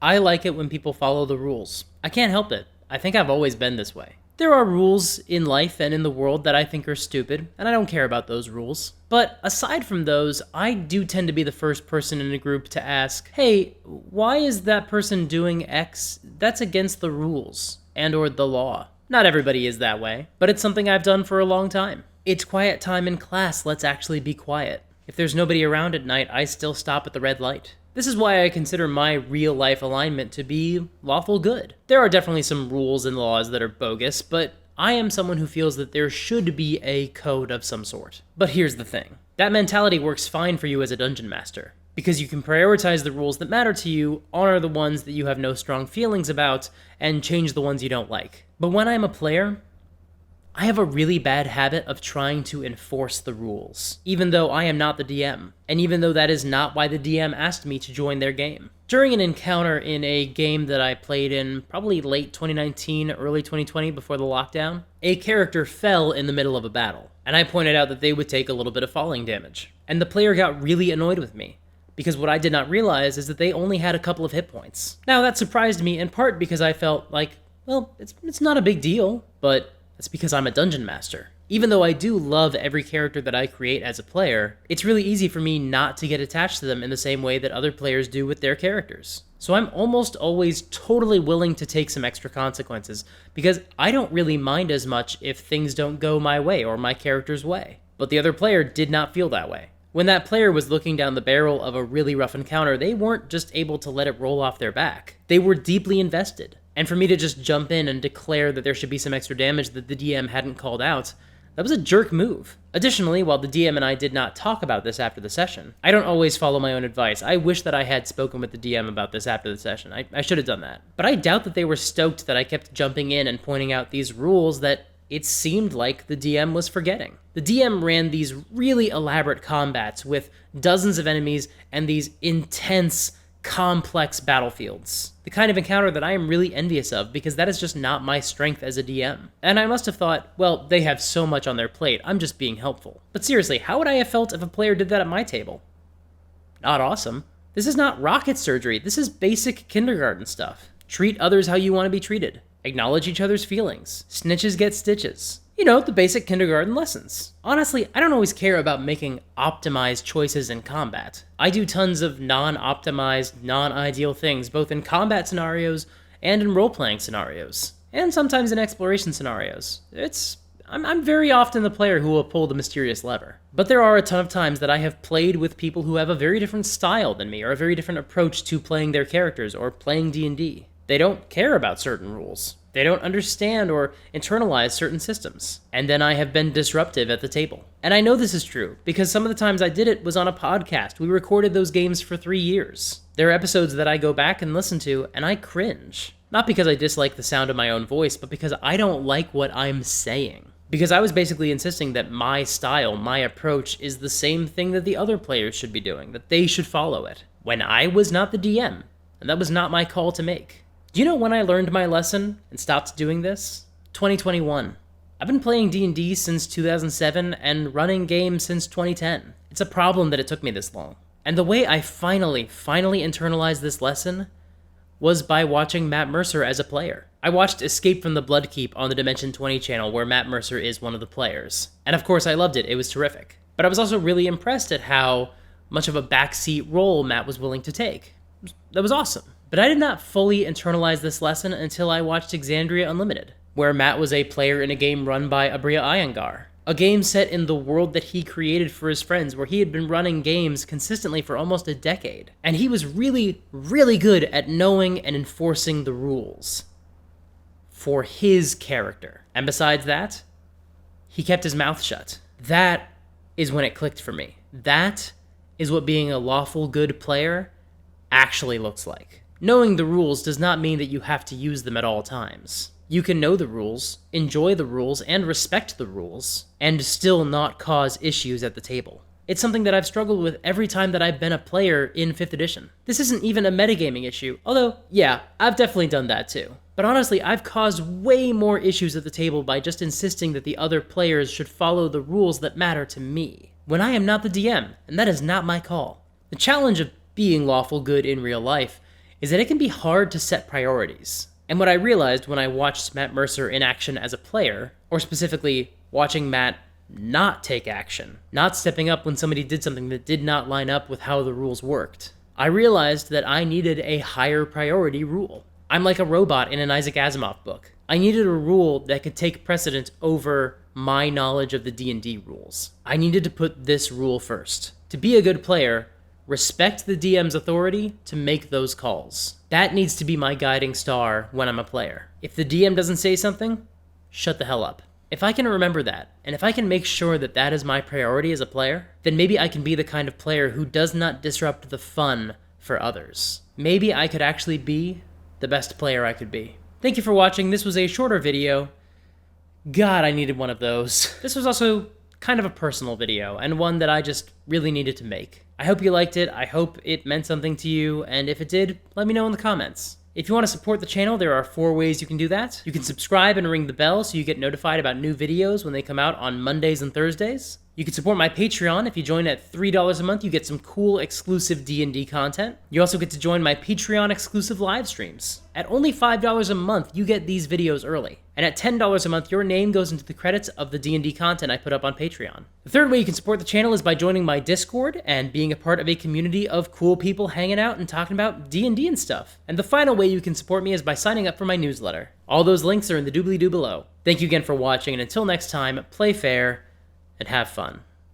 I like it when people follow the rules. I can't help it. I think I've always been this way. There are rules in life and in the world that I think are stupid, and I don't care about those rules. But aside from those, I do tend to be the first person in a group to ask, hey, why is that person doing X? That's against the rules and or the law. Not everybody is that way, but it's something I've done for a long time. It's quiet time in class, let's actually be quiet. If there's nobody around at night, I still stop at the red light. This is why I consider my real-life alignment to be lawful good. There are definitely some rules and laws that are bogus, but I am someone who feels that there should be a code of some sort. But here's the thing. That mentality works fine for you as a dungeon master, because you can prioritize the rules that matter to you, honor the ones that you have no strong feelings about, and change the ones you don't like. But when I'm a player, I have a really bad habit of trying to enforce the rules, even though I am not the DM, and even though that is not why the DM asked me to join their game. During an encounter in a game that I played in probably late 2019, early 2020 before the lockdown, a character fell in the middle of a battle, and I pointed out that they would take a little bit of falling damage. And the player got really annoyed with me, because what I did not realize is that they only had a couple of hit points. Now that surprised me in part because I felt like, well, it's not a big deal, but that's because I'm a dungeon master. Even though I do love every character that I create as a player, it's really easy for me not to get attached to them in the same way that other players do with their characters. So I'm almost always totally willing to take some extra consequences, because I don't really mind as much if things don't go my way or my character's way. But the other player did not feel that way. When that player was looking down the barrel of a really rough encounter, they weren't just able to let it roll off their back. They were deeply invested. And for me to just jump in and declare that there should be some extra damage that the DM hadn't called out, that was a jerk move. Additionally, while the DM and I did not talk about this after the session, I don't always follow my own advice. I wish that I had spoken with the DM about this after the session. I should have done that. But I doubt that they were stoked that I kept jumping in and pointing out these rules that it seemed like the DM was forgetting. The DM ran these really elaborate combats with dozens of enemies and these intense, complex battlefields. The kind of encounter that I am really envious of, because that is just not my strength as a DM. And I must have thought, well, they have so much on their plate, I'm just being helpful. But seriously, how would I have felt if a player did that at my table? Not awesome. This is not rocket surgery, this is basic kindergarten stuff. Treat others how you want to be treated. Acknowledge each other's feelings. Snitches get stitches. You know, the basic kindergarten lessons. Honestly, I don't always care about making optimized choices in combat. I do tons of non-optimized, non-ideal things, both in combat scenarios and in role-playing scenarios, and sometimes in exploration scenarios. I'm very often the player who will pull the mysterious lever. But there are a ton of times that I have played with people who have a very different style than me, or a very different approach to playing their characters, or playing D&D. They don't care about certain rules. They don't understand or internalize certain systems. And then I have been disruptive at the table. And I know this is true, because some of the times I did it was on a podcast. We recorded those games for 3 years. There are episodes that I go back and listen to, and I cringe. Not because I dislike the sound of my own voice, but because I don't like what I'm saying. Because I was basically insisting that my style, my approach, is the same thing that the other players should be doing, that they should follow it, when I was not the DM, and that was not my call to make. Do you know when I learned my lesson and stopped doing this? 2021. I've been playing D&D since 2007 and running games since 2010. It's a problem that it took me this long. And the way I finally internalized this lesson was by watching Matt Mercer as a player. I watched Escape from the Bloodkeep on the Dimension 20 channel, where Matt Mercer is one of the players. And of course I loved it, it was terrific. But I was also really impressed at how much of a backseat role Matt was willing to take. That was awesome. But I did not fully internalize this lesson until I watched Exandria Unlimited, where Matt was a player in a game run by Abriya Iyengar, a game set in the world that he created for his friends, where he had been running games consistently for almost a decade. And he was really good at knowing and enforcing the rules for his character. And besides that, he kept his mouth shut. That is when it clicked for me. That is what being a lawful good player actually looks like. Knowing the rules does not mean that you have to use them at all times. You can know the rules, enjoy the rules, and respect the rules, and still not cause issues at the table. It's something that I've struggled with every time that I've been a player in 5th edition. This isn't even a metagaming issue, although, yeah, I've definitely done that too. But honestly, I've caused way more issues at the table by just insisting that the other players should follow the rules that matter to me, when I am not the DM, and that is not my call. The challenge of being lawful good in real life is that it can be hard to set priorities. And what I realized when I watched Matt Mercer in action as a player, or specifically watching Matt not take action, not stepping up when somebody did something that did not line up with how the rules worked, I realized that I needed a higher priority rule. I'm like a robot in an Isaac Asimov book. I needed a rule that could take precedence over my knowledge of the D&D rules. I needed to put this rule first. To be a good player, respect the DM's authority to make those calls. That needs to be my guiding star when I'm a player. If the DM doesn't say something, shut the hell up. If I can remember that, and if I can make sure that that is my priority as a player, then maybe I can be the kind of player who does not disrupt the fun for others. Maybe I could actually be the best player I could be. Thank you for watching. This was a shorter video. God, I needed one of those. This was also kind of a personal video, and one that I just really needed to make. I hope you liked it, I hope it meant something to you, and if it did, let me know in the comments. If you want to support the channel, there are 4 ways you can do that. You can subscribe and ring the bell so you get notified about new videos when they come out on Mondays and Thursdays. You can support my Patreon. If you join at $3 a month, you get some cool exclusive D&D content. You also get to join my Patreon exclusive live streams. At only $5 a month, you get these videos early. And at $10 a month, your name goes into the credits of the D&D content I put up on Patreon. The 3rd way you can support the channel is by joining my Discord and being a part of a community of cool people hanging out and talking about D&D and stuff. And the final way you can support me is by signing up for my newsletter. All those links are in the doobly-doo below. Thank you again for watching, and until next time, play fair and have fun.